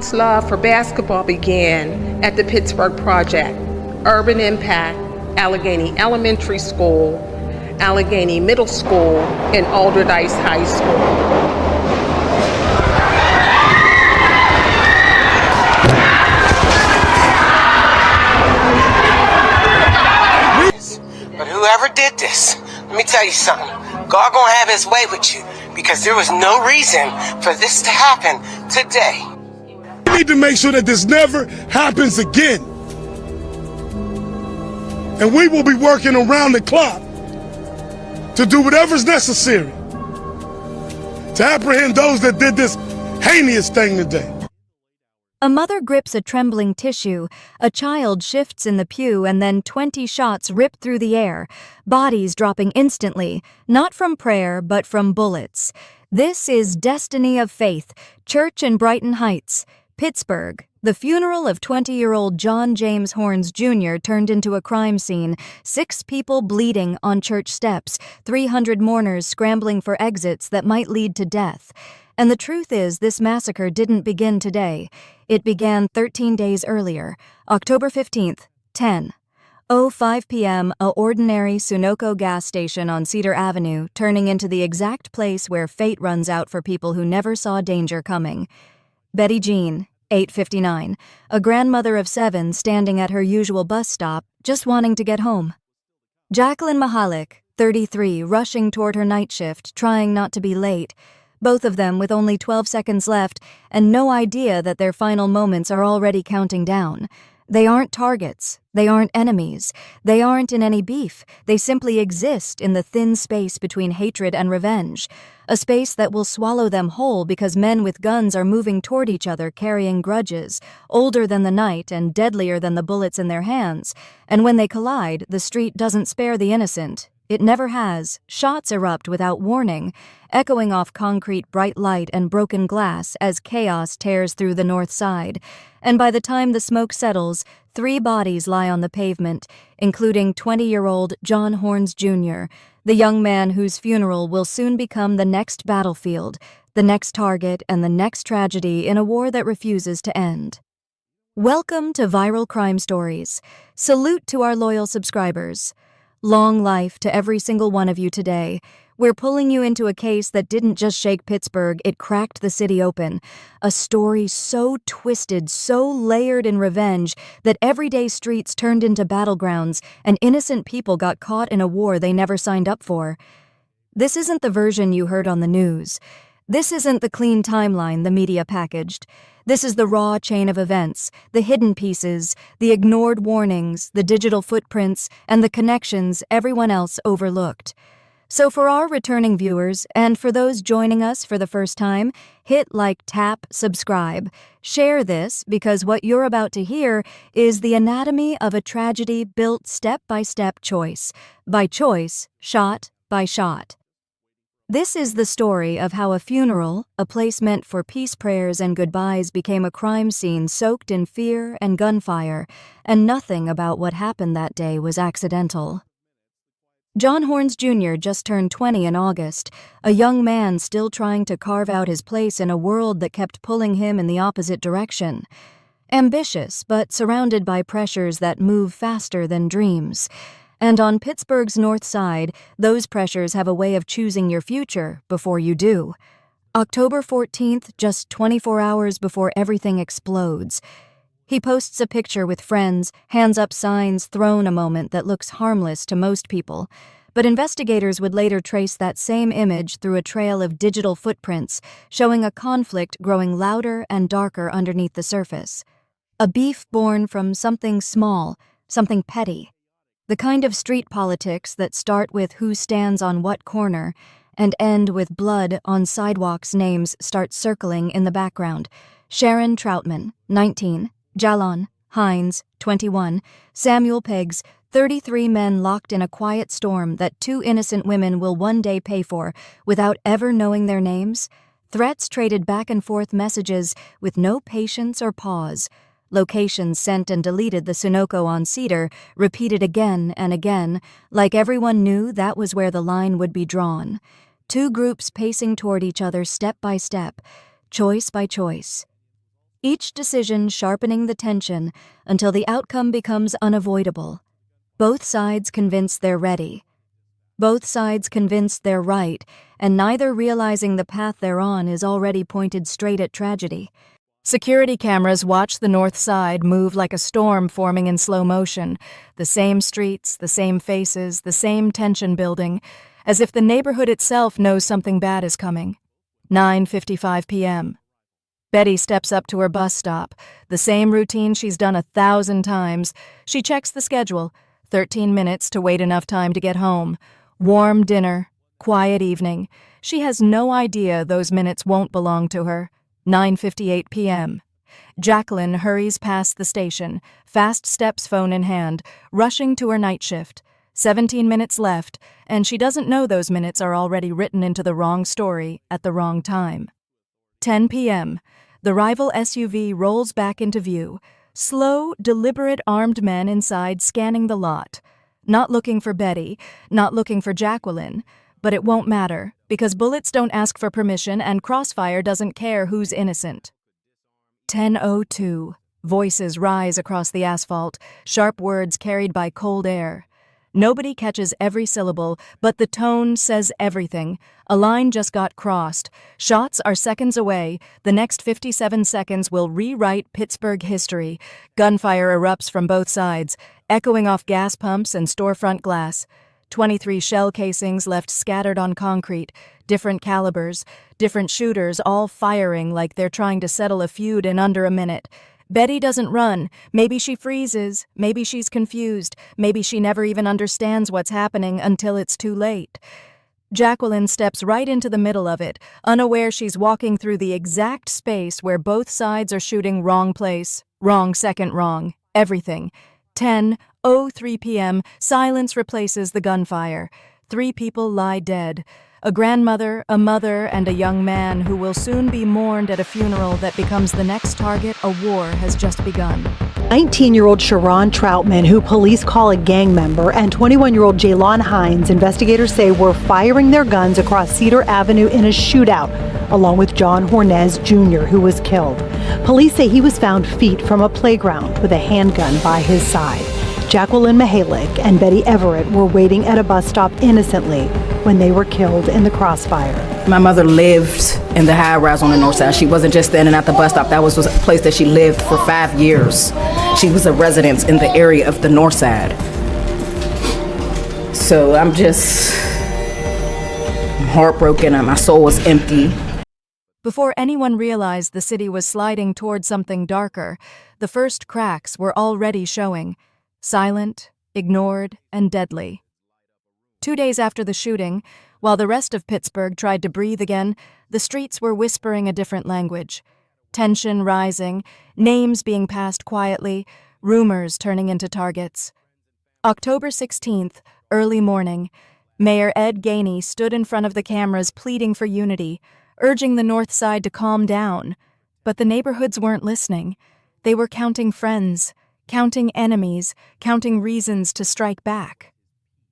John's love for basketball began at the Pittsburgh Project, Urban Impact, Allegheny Elementary School, Allegheny Middle School, and Alderdice High School. But whoever did this, let me tell you something. God gonna have his way with you because there was no reason for this to happen today. We need to make sure that this never happens again. And we will be working around the clock to do whatever's necessary to apprehend those that did this heinous thing today. A mother grips a trembling tissue, a child shifts in the pew, and then 20 shots rip through the air, bodies dropping instantly, not from prayer but from bullets. This is Destiny of Faith, Church in Brighton Heights, Pittsburgh. The funeral of 20-year-old John James Horns Jr. turned into a crime scene, 6 people bleeding on church steps, 300 mourners scrambling for exits that might lead to death. And the truth is, this massacre didn't begin today. It began 13 days earlier, October 15th, 10:05 p.m., a ordinary Sunoco gas station on Cedar Avenue, turning into the exact place where fate runs out for people who never saw danger coming. Betty Jean, 8:59, a grandmother of 7 standing at her usual bus stop, just wanting to get home. Jacqueline Mahalik, 33, rushing toward her night shift, trying not to be late. Both of them with only 12 seconds left and no idea that their final moments are already counting down. They aren't targets. They aren't enemies. They aren't in any beef. They simply exist in the thin space between hatred and revenge. A space that will swallow them whole because men with guns are moving toward each other carrying grudges, older than the night and deadlier than the bullets in their hands. And when they collide, the street doesn't spare the innocent. It never has. Shots erupt without warning, echoing off concrete bright light and broken glass as chaos tears through the north side. And by the time the smoke settles, 3 bodies lie on the pavement, including 20-year-old John Horns Jr., the young man whose funeral will soon become the next battlefield, the next target, and the next tragedy in a war that refuses to end. Welcome to Viral Crime Stories. Salute to our loyal subscribers. Long life to every single one of you today. We're pulling you into a case that didn't just shake Pittsburgh, it cracked the city open. A story so twisted, so layered in revenge, that everyday streets turned into battlegrounds and innocent people got caught in a war they never signed up for. This isn't the version you heard on the news. This isn't the clean timeline the media packaged. This is the raw chain of events, the hidden pieces, the ignored warnings, the digital footprints, and the connections everyone else overlooked. So for our returning viewers, and for those joining us for the first time, hit like, tap, subscribe. Share this, because what you're about to hear is the anatomy of a tragedy built step-by-step, choice by choice, shot by shot. This is the story of how a funeral, a place meant for peace prayers and goodbyes, became a crime scene soaked in fear and gunfire, and nothing about what happened that day was accidental. John Horns Jr. just turned 20 in August, a young man still trying to carve out his place in a world that kept pulling him in the opposite direction. Ambitious, but surrounded by pressures that move faster than dreams. And on Pittsburgh's north side, those pressures have a way of choosing your future before you do. October 14th, just 24 hours before everything explodes. He posts a picture with friends, hands up signs thrown a moment that looks harmless to most people. But investigators would later trace that same image through a trail of digital footprints, showing a conflict growing louder and darker underneath the surface. A beef born from something small, something petty. The kind of street politics that start with who stands on what corner and end with blood on sidewalks. Names start circling in the background. Sharon Troutman, 19, Jalon Hines, 21, Samuel Peggs, 33 men locked in a quiet storm that 2 innocent women will one day pay for without ever knowing their names. Threats traded back and forth, messages with no patience or pause. Locations sent and deleted, the Sunoco on Cedar, repeated again and again, like everyone knew that was where the line would be drawn. 2 groups pacing toward each other step by step, choice by choice. each decision sharpening the tension until the outcome becomes unavoidable. Both sides convinced they're ready. Both sides convinced they're right, and neither realizing the path they're on is already pointed straight at tragedy. Security cameras watch the north side move like a storm forming in slow motion. The same streets, the same faces, the same tension building, as if the neighborhood itself knows something bad is coming. 9:55 p.m. Betty steps up to her bus stop, the same routine she's done 1,000 times. She checks the schedule, 13 minutes to wait enough time to get home. Warm dinner, quiet evening. She has no idea those minutes won't belong to her. 9:58 p.m. Jacqueline hurries past the station, fast steps phone in hand, rushing to her night shift. 17 minutes left, and she doesn't know those minutes are already written into the wrong story at the wrong time. 10 p.m. The rival SUV rolls back into view. Slow, deliberate armed men inside scanning the lot. Not looking for Betty, not looking for Jacqueline. But it won't matter, because bullets don't ask for permission and Crossfire doesn't care who's innocent. 10:02. Voices rise across the asphalt, sharp words carried by cold air. Nobody catches every syllable, but the tone says everything. A line just got crossed. Shots are seconds away. The next 57 seconds will rewrite Pittsburgh history. Gunfire erupts from both sides, echoing off gas pumps and storefront glass. 23 shell casings left scattered on concrete, different calibers, different shooters all firing like they're trying to settle a feud in under a minute. Betty doesn't run. Maybe she freezes. Maybe she's confused. Maybe she never even understands what's happening until it's too late. Jacqueline steps right into the middle of it, unaware she's walking through the exact space where both sides are shooting wrong place, wrong second wrong, everything. 10:03 p.m., silence replaces the gunfire. 3 people lie dead. A grandmother, a mother, and a young man who will soon be mourned at a funeral that becomes the next target a war has just begun. 19-year-old Sharon Troutman, who police call a gang member, and 21-year-old Jaylon Hines, investigators say were firing their guns across Cedar Avenue in a shootout, along with John Hornez Jr., who was killed. Police say he was found feet from a playground with a handgun by his side. Jacqueline Mihalik and Betty Everett were waiting at a bus stop innocently when they were killed in the crossfire. My mother lived in the high-rise on the north side. She wasn't just standing at the bus stop. That was a place that she lived for 5 years. She was a resident in the area of the north side. So I'm heartbroken and my soul was empty. Before anyone realized the city was sliding toward something darker, the first cracks were already showing. Silent, ignored, and deadly. 2 days after the shooting, while the rest of Pittsburgh tried to breathe again, the streets were whispering a different language. Tension rising, names being passed quietly, rumors turning into targets. October 16th, early morning, Mayor Ed Gainey stood in front of the cameras pleading for unity, urging the North Side to calm down. But the neighborhoods weren't listening. They were counting friends, counting enemies, counting reasons to strike back.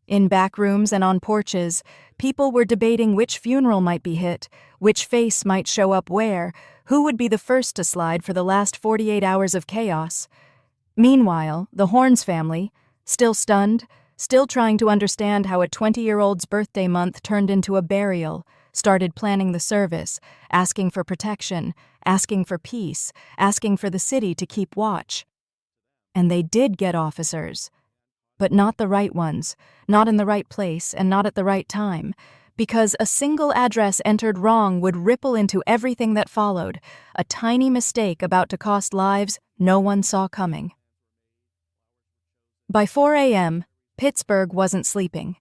In back rooms and on porches, people were debating which funeral might be hit, which face might show up where, who would be the first to slide for the last 48 hours of chaos. Meanwhile, the Horns family, still stunned, still trying to understand how a 20-year-old's birthday month turned into a burial, started planning the service, asking for protection, asking for peace, asking for the city to keep watch. And they did get officers, but not the right ones, not in the right place, and not at the right time, because a single address entered wrong would ripple into everything that followed, a tiny mistake about to cost lives no one saw coming. By 4 a.m., Pittsburgh wasn't sleeping.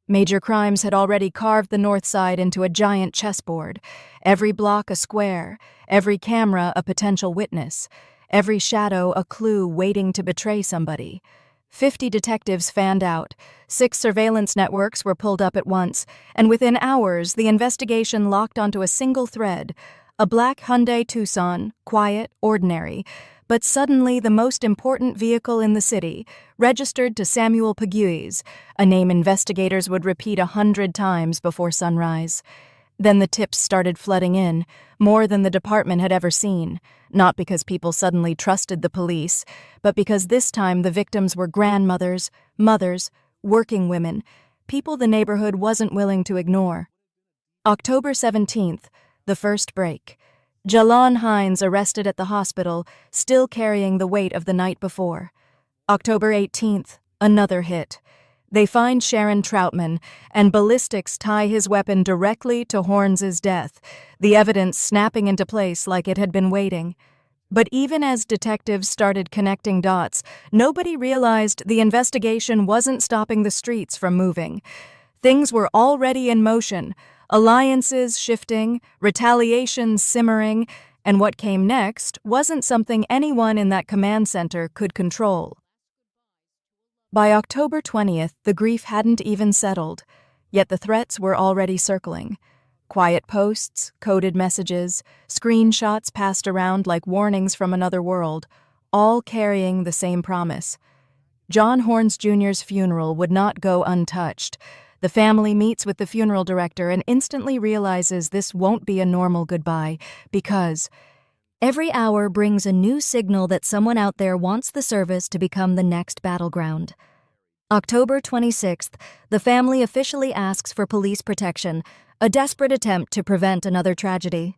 Major crimes had already carved the North Side into a giant chessboard, every block a square, every camera a potential witness, every shadow a clue waiting to betray somebody. 50 detectives fanned out, 6 surveillance networks were pulled up at once, and within hours the investigation locked onto a single thread, a black Hyundai Tucson, quiet, ordinary, but suddenly the most important vehicle in the city, registered to Samuel Pegues, a name investigators would repeat 100 times before sunrise. Then the tips started flooding in, more than the department had ever seen, not because people suddenly trusted the police, but because this time the victims were grandmothers, mothers, working women, people the neighborhood wasn't willing to ignore. October 17th, the first break. Jalon Hines arrested at the hospital, still carrying the weight of the night before. October 18th, another hit. They find Sharon Troutman, and ballistics tie his weapon directly to Horns's death, the evidence snapping into place like it had been waiting. But even as detectives started connecting dots, nobody realized the investigation wasn't stopping the streets from moving. Things were already in motion, alliances shifting, retaliation simmering, and what came next wasn't something anyone in that command center could control. By October 20th, the grief hadn't even settled, yet the threats were already circling. Quiet posts, coded messages, screenshots passed around like warnings from another world, all carrying the same promise. John Horns Jr.'s funeral would not go untouched. The family meets with the funeral director and instantly realizes this won't be a normal goodbye, because every hour brings a new signal that someone out there wants the service to become the next battleground. October 26th, the family officially asks for police protection, a desperate attempt to prevent another tragedy.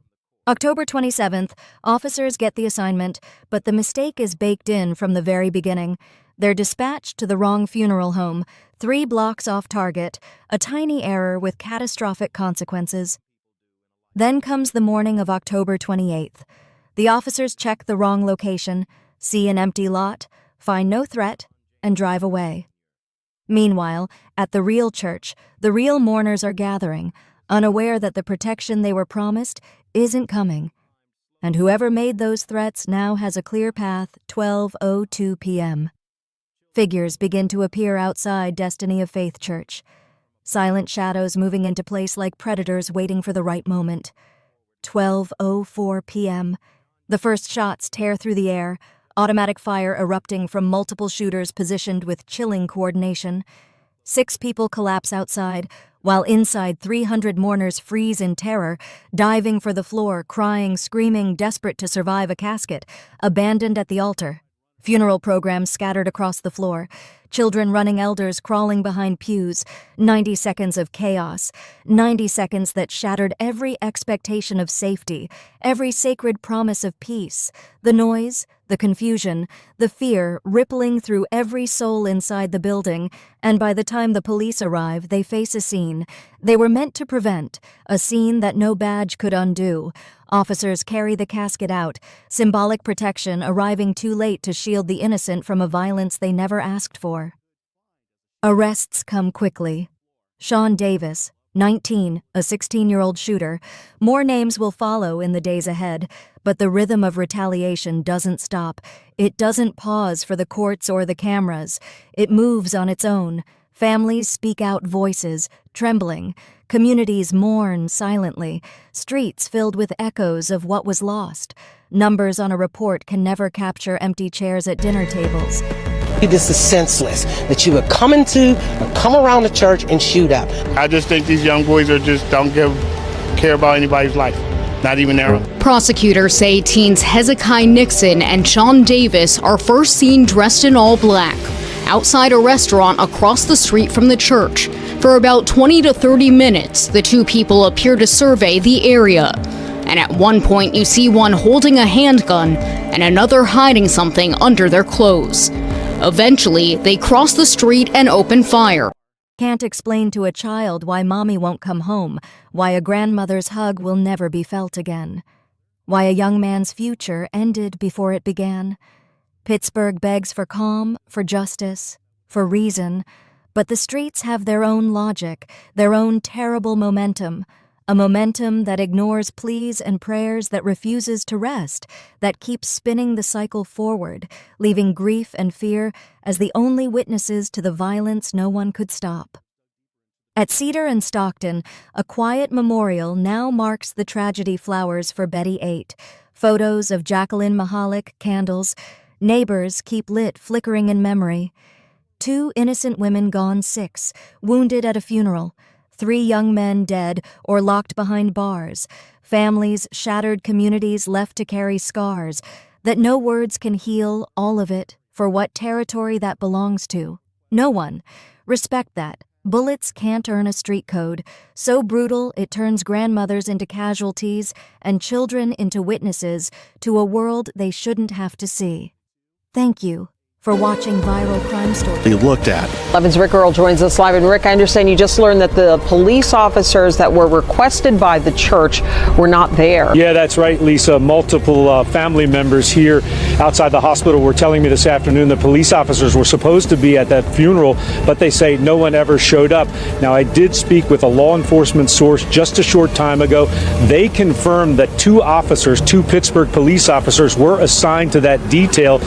October 27th, officers get the assignment, but the mistake is baked in from the very beginning. They're dispatched to the wrong funeral home, 3 blocks off target, a tiny error with catastrophic consequences. Then comes the morning of October 28th. The officers check the wrong location, see an empty lot, find no threat, and drive away. Meanwhile, at the real church, the real mourners are gathering, unaware that the protection they were promised isn't coming. And whoever made those threats now has a clear path, 12:02 p.m. Figures begin to appear outside Destiny of Faith Church. Silent shadows moving into place like predators waiting for the right moment. 12:04 p.m. The first shots tear through the air, automatic fire erupting from multiple shooters positioned with chilling coordination. 6 people collapse outside, while inside 300 mourners freeze in terror, diving for the floor, crying, screaming, desperate to survive a casket, abandoned at the altar. Funeral programs scattered across the floor, children running, elders crawling behind pews, 90 seconds of chaos, 90 seconds that shattered every expectation of safety, every sacred promise of peace, the noise, the confusion, the fear rippling through every soul inside the building, and by the time the police arrive, they face a scene they were meant to prevent, a scene that no badge could undo. Officers carry the casket out, symbolic protection arriving too late to shield the innocent from a violence they never asked for. Arrests come quickly. Sean Davis, 19, a 16-year-old shooter. More names will follow in the days ahead, but the rhythm of retaliation doesn't stop. It doesn't pause for the courts or the cameras. It moves on its own. Families speak out, voices trembling. Communities mourn silently. Streets filled with echoes of what was lost. Numbers on a report can never capture empty chairs at dinner tables. This is senseless that you would come into or come around the church and shoot up. I just think these young boys don't care about anybody's life, not even their own. Prosecutors say teens Hezekiah Nixon and Sean Davis are first seen dressed in all black outside a restaurant across the street from the church. For about 20 to 30 minutes, the two people appear to survey the area. And at one point, you see one holding a handgun and another hiding something under their clothes. Eventually, they cross the street and open fire. Can't explain to a child why mommy won't come home, why a grandmother's hug will never be felt again, why a young man's future ended before it began. Pittsburgh begs for calm, for justice, for reason, but the streets have their own logic, their own terrible momentum, a momentum that ignores pleas and prayers, that refuses to rest, that keeps spinning the cycle forward, leaving grief and fear as the only witnesses to the violence no one could stop. At Cedar and Stockton, a quiet memorial now marks the tragedy flowers for Betty 8. Photos of Jacqueline Mahalik, candles. Neighbors keep lit, flickering in memory. 2 innocent women gone 6, wounded at a funeral. 3 young men dead or locked behind bars, families, shattered communities left to carry scars that no words can heal, all of it, for what territory that belongs to. No one. Respect that. Bullets can't earn a street code, so brutal it turns grandmothers into casualties and children into witnesses to a world they shouldn't have to see. Thank you for watching Viral Crime Stories. They looked at. 11's Rick Earl joins us live. And Rick, I understand you just learned that the police officers that were requested by the church were not there. Yeah, that's right, Lisa. Multiple family members here outside the hospital were telling me this afternoon that police officers were supposed to be at that funeral, but they say no one ever showed up. Now, I did speak with a law enforcement source just a short time ago. They confirmed that 2 Pittsburgh police officers were assigned to that detail,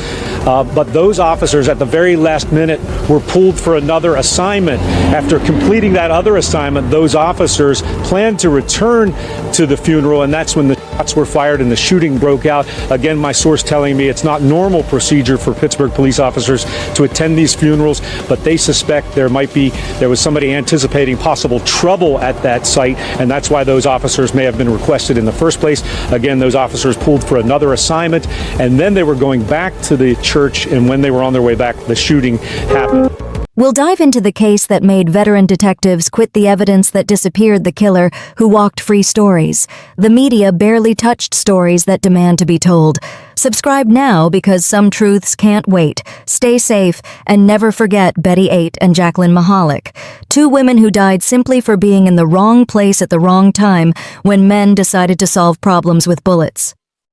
but those officers at the very last minute were pulled for another assignment. After completing that other assignment, those officers planned to return to the funeral, and that's when the shots were fired and the shooting broke out. Again, my source telling me it's not normal procedure for Pittsburgh police officers to attend these funerals, but they suspect there was somebody anticipating possible trouble at that site, and that's why those officers may have been requested in the first place. Again, those officers pulled for another assignment, and then they were going back to the church, and when they were on their way back, the shooting happened. We'll dive into the case that made veteran detectives quit the evidence that disappeared the killer who walked free stories. The media barely touched stories that demand to be told. Subscribe now because some truths can't wait. Stay safe and never forget Betty 8 and Jacqueline Mahalik, 2 women who died simply for being in the wrong place at the wrong time when men decided to solve problems with bullets.